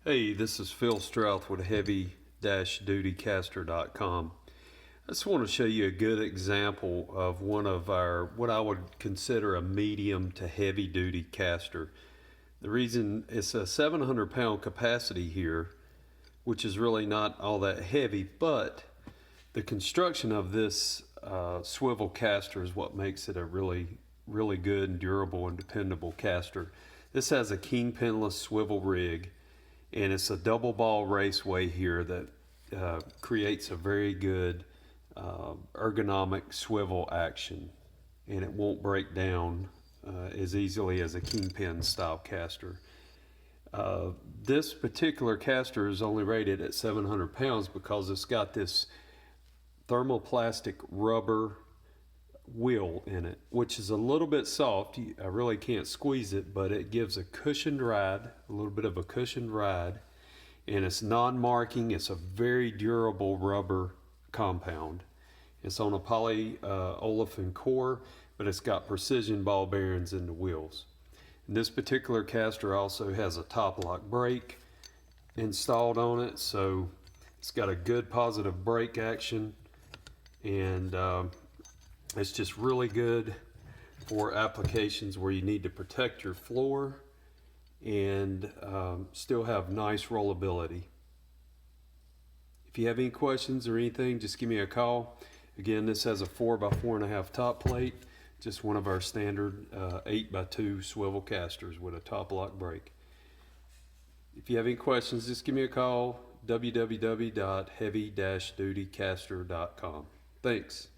Hey, this is Phil Strouth with heavy-dutycaster.com. I just want to show you a good example of one of our, what I would consider a medium to heavy duty caster. The reason it's a 700-pound capacity here, which is really not all that heavy, but the construction of this swivel caster is what makes it a really good and durable and dependable caster. This has a kingpinless swivel rig, and it's a double ball raceway here that creates a very good ergonomic swivel action, and it won't break down as easily as a kingpin style caster. This particular caster is only rated at 700 pounds because it's got this thermoplastic rubber wheel in it, which is a little bit soft. I really can't squeeze it, but it gives a cushioned ride, a little bit of a cushioned ride, and it's non-marking. It's a very durable rubber compound. It's on a poly olefin core, but it's got precision ball bearings in the wheels. And this particular caster also has a top lock brake installed on it, so it's got a good positive brake action, and it's just really good for applications where you need to protect your floor and still have nice rollability. If you have any questions or anything, just give me a call. Again, this has a 4x4.5 top plate, just one of our standard 8x2 swivel casters with a top lock brake. If you have any questions, just give me a call. www.heavy-dutycaster.com. Thanks.